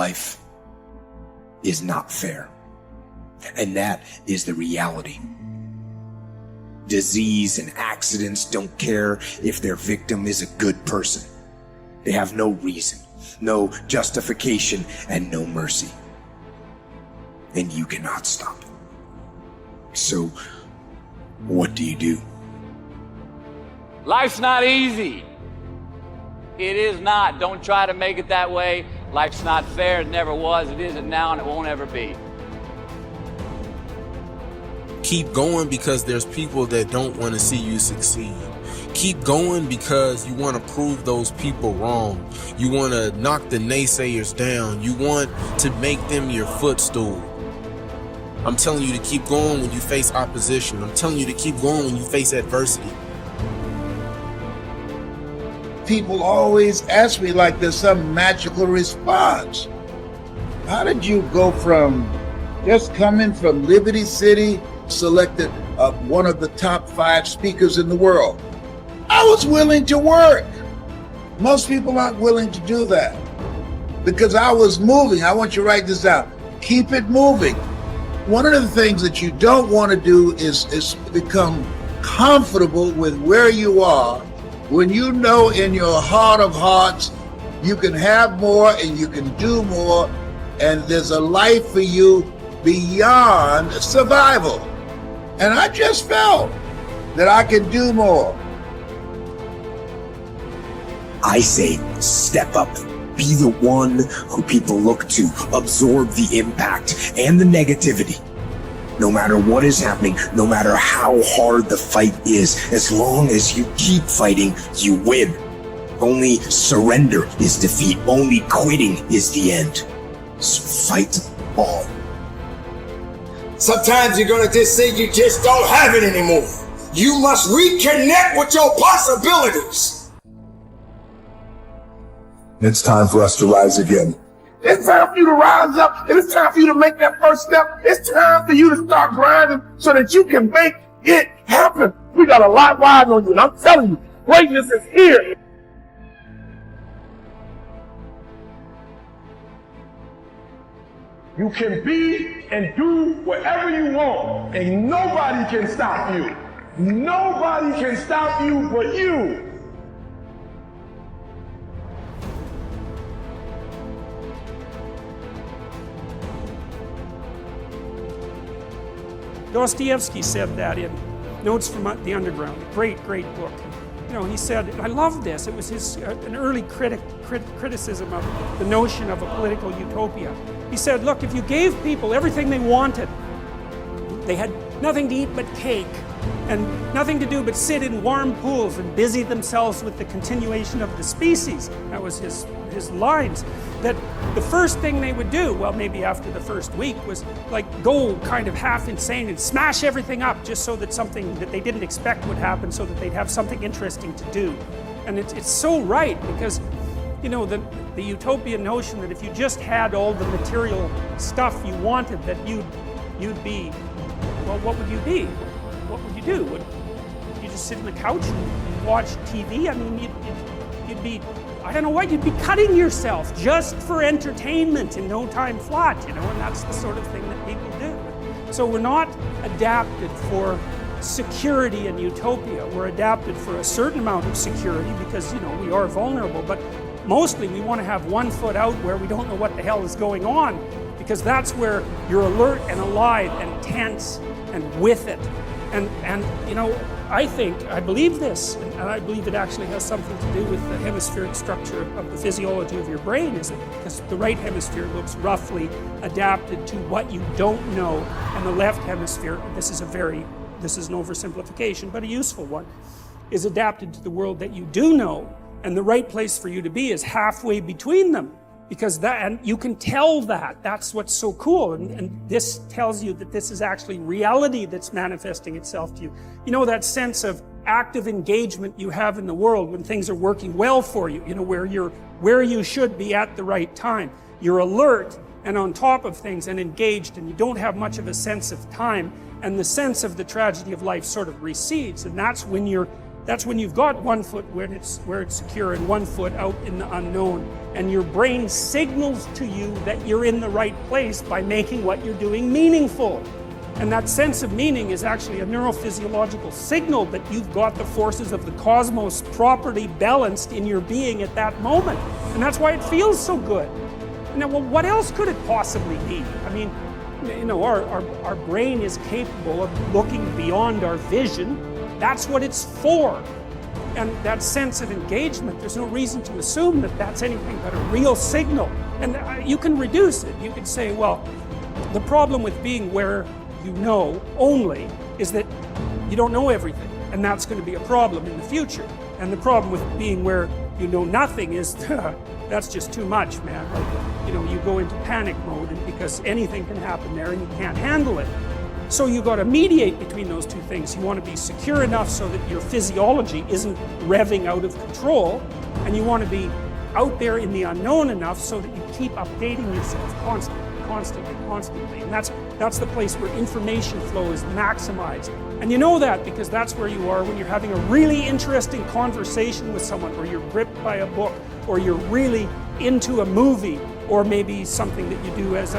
life is not fair. And that is the reality. Disease and accidents don't care if their victim is a good person. They have no reason, no justification, and no mercy. And you cannot stop it. So, what do you do? Life's not easy. It is not. Don't try to make it that way. Life's not fair. It never was. It isn't now, and it won't ever be. Keep going because there's people that don't want to see you succeed. Keep going because you want to prove those people wrong. You want to knock the naysayers down. You want to make them your footstool. I'm telling you to keep going when you face opposition. I'm telling you to keep going when you face adversity. People always ask me like there's some magical response. How did you go from just coming from Liberty City, selected one of the top 5 speakers in the world? I was willing to work. Most people aren't willing to do that because I was moving. I want you to write this down. Keep it moving. One of the things that you don't want to do is become comfortable with where you are when you know in your heart of hearts you can have more and you can do more, and there's a life for you beyond survival. And I just felt that I could do more. I say step up. Be the one who people look to. Absorb the impact and the negativity. No matter what is happening, no matter how hard the fight is, as long as you keep fighting, you win. Only surrender is defeat. Only quitting is the end. So fight on. Sometimes you're gonna just say you just don't have it anymore. You must reconnect with your possibilities. It's time for us to rise again. It's time for you to rise up, and it's time for you to make that first step. It's time for you to start grinding so that you can make it happen. We got a lot riding on you, and I'm telling you, greatness is here. You can be and do whatever you want, and nobody can stop you. Nobody can stop you but you. Dostoevsky said that in Notes from the Underground, a great, great book. You know, he said, and I love this, it was his an early criticism of the notion of a political utopia. He said, look, if you gave people everything they wanted, they had nothing to eat but cake, and nothing to do but sit in warm pools and busy themselves with the continuation of the species. That was his lines. That the first thing they would do, well, maybe after the first week, was like go kind of half insane and smash everything up just so that something that they didn't expect would happen, so that they'd have something interesting to do. And it's so right, because you know, the utopian notion that if you just had all the material stuff you wanted, that you'd be, well, what would you be? What would you do? Would you just sit on the couch and watch TV? I mean, you'd be, I don't know what, you'd be cutting yourself just for entertainment in no time flat, you know, and that's the sort of thing that people do. So we're not adapted for security and utopia. We're adapted for a certain amount of security because, you know, we are vulnerable, but mostly we want to have one foot out where we don't know what the hell is going on, because that's where you're alert and alive and tense and with it. And you know, I believe this, and I believe it actually has something to do with the hemispheric structure of the physiology of your brain, is it? Because the right hemisphere looks roughly adapted to what you don't know, and the left hemisphere, this is an oversimplification, but a useful one, is adapted to the world that you do know, and the right place for you to be is halfway between them. Because that, and you can tell that, that's what's so cool, and this tells you that this is actually reality that's manifesting itself to you. You know, that sense of active engagement you have in the world when things are working well for you, you know, where you should be at the right time. You're alert and on top of things and engaged, and you don't have much of a sense of time, and the sense of the tragedy of life sort of recedes, and that's when you're That's when you've got 1 foot where it's secure and 1 foot out in the unknown. And your brain signals to you that you're in the right place by making what you're doing meaningful. And that sense of meaning is actually a neurophysiological signal that you've got the forces of the cosmos properly balanced in your being at that moment. And that's why it feels so good. Now, well, what else could it possibly be? I mean, you know, our brain is capable of looking beyond our vision. That's what it's for. And that sense of engagement, there's no reason to assume that that's anything but a real signal. And you can reduce it. You can say, well, the problem with being where you know only is that you don't know everything, and that's going to be a problem in the future. And the problem with being where you know nothing is that's just too much, man. Like, you know, you go into panic mode because anything can happen there and you can't handle it. So you got to mediate between those two things. You want to be secure enough so that your physiology isn't revving out of control, and you want to be out there in the unknown enough so that you keep updating yourself constantly. And that's the place where information flow is maximized. And you know that because that's where you are when you're having a really interesting conversation with someone, or you're gripped by a book, or you're really into a movie, or maybe something that you do as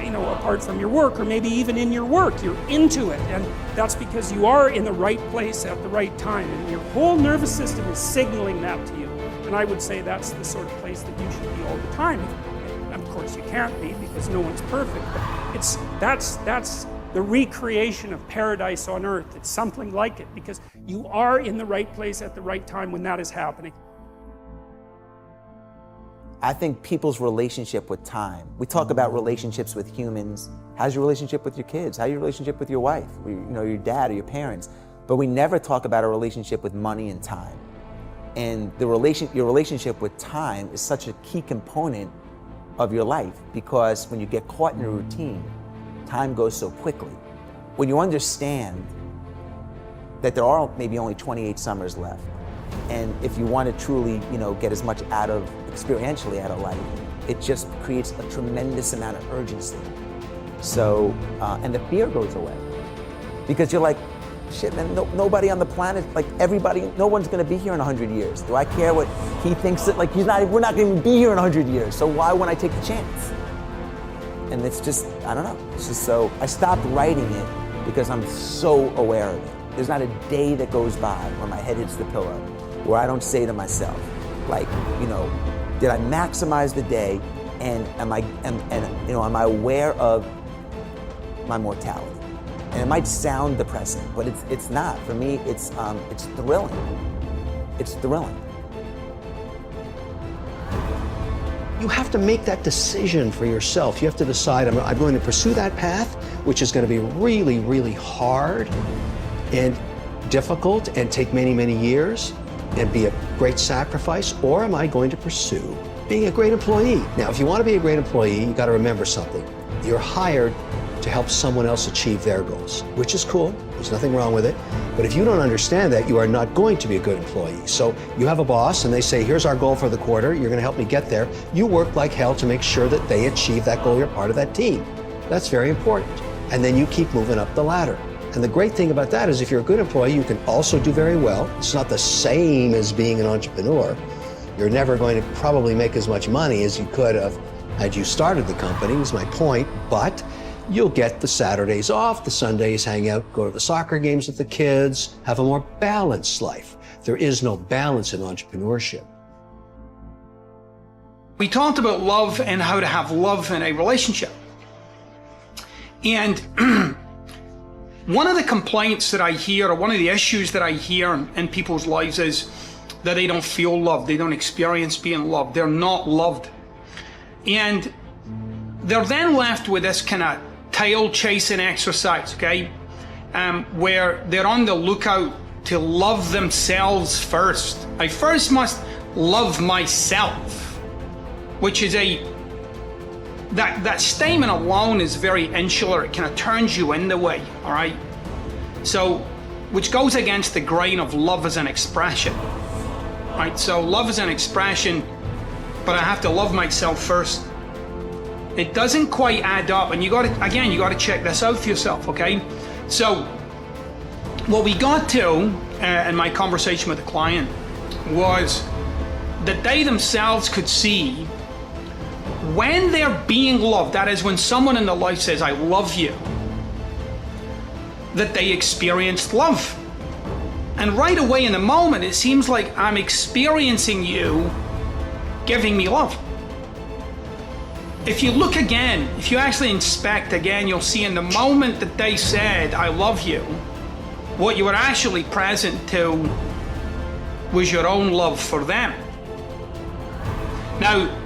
you know, apart from your work, or maybe even in your work, you're into it. And that's because you are in the right place at the right time, and your whole nervous system is signaling that to you. And I would say that's the sort of place that you should be all the time. Of course you can't be, because no one's perfect, but that's the recreation of paradise on earth. It's something like it, because you are in the right place at the right time when that is happening. I think people's relationship with time. We talk about relationships with humans. How's your relationship with your kids? How's your relationship with your wife? You know, your dad or your parents. But we never talk about a relationship with money and time. And your relationship with time is such a key component of your life, because when you get caught in a routine, time goes so quickly. When you understand that there are maybe only 28 summers left, and if you want to truly, you know, get as much experientially out of life, it just creates a tremendous amount of urgency. So, and the fear goes away, because you're like, shit, man, nobody on the planet, like everybody, no one's gonna be here in 100 years. Do I care what he thinks that, like, we're not gonna be here in 100 years, so why wouldn't I take the chance? And it's just, I don't know, it's just so, I stopped writing it because I'm so aware of it. There's not a day that goes by when my head hits the pillow where I don't say to myself, like, you know, did I maximize the day, and am I aware of my mortality? And it might sound depressing, but it's not. For me, it's thrilling. It's thrilling. You have to make that decision for yourself. You have to decide, I'm going to pursue that path, which is going to be really, really hard and difficult and take many, many years and be a great sacrifice, or am I going to pursue being a great employee? Now, if you want to be a great employee, you got to remember something. You're hired to help someone else achieve their goals, which is cool. There's nothing wrong with it. But if you don't understand that, you are not going to be a good employee. So you have a boss and they say, here's our goal for the quarter. You're going to help me get there. You work like hell to make sure that they achieve that goal. You're part of that team. That's very important. And then you keep moving up the ladder. And the great thing about that is if you're a good employee, you can also do very well. It's not the same as being an entrepreneur. You're never going to probably make as much money as you could have had you started the company, was my point, but you'll get the Saturdays off, the Sundays hang out, go to the soccer games with the kids, have a more balanced life. There is no balance in entrepreneurship. We talked about love and how to have love in a relationship. And one of the complaints that I hear, or one of the issues that I hear in people's lives is that they don't feel loved, they don't experience being loved, they're not loved. And they're then left with this kind of tail chasing exercise, okay? Where they're on the lookout to love themselves first. I first must love myself, which is that statement alone is very insular. It kind of turns you in the way, all right? So, which goes against the grain of love as an expression, right? So love is an expression, but I have to love myself first. It doesn't quite add up, and you got to check this out for yourself, okay? So what we got to in my conversation with the client was that they themselves could see when they're being loved, that is when someone in their life says, I love you, that they experienced love. And right away in the moment, it seems like I'm experiencing you giving me love. If you look again, if you actually inspect again, you'll see in the moment that they said, I love you, what you were actually present to was your own love for them. Now,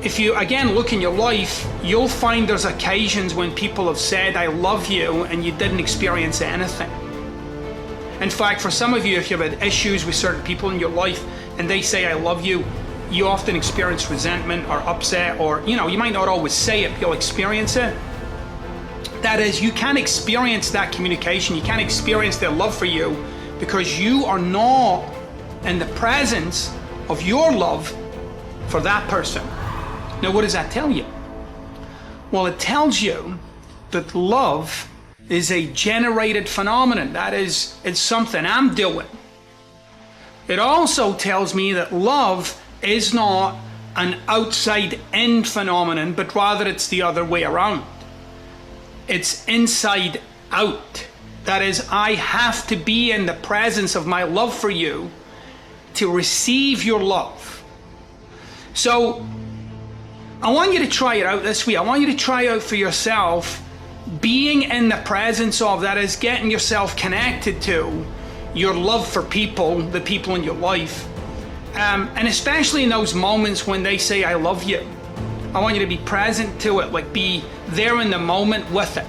if you again look in your life, you'll find there's occasions when people have said, I love you, and you didn't experience anything. In fact, for some of you, if you've had issues with certain people in your life and they say, I love you, you often experience resentment or upset, or, you might not always say it, but you'll experience it. That is, you can't experience that communication, you can't experience their love for you because you are not in the presence of your love for that person. Now, what does that tell you? Well, it tells you that love is a generated phenomenon. That is, it's something I'm doing. It also tells me that love is not an outside-in phenomenon, but rather it's the other way around. It's inside out. That is, I have to be in the presence of my love for you to receive your love. So, I want you to try it out this way. I want you to try out for yourself being in the presence of, that is, getting yourself connected to your love for people, the people in your life. And especially in those moments when they say, I love you. I want you to be present to it, like be there in the moment with it.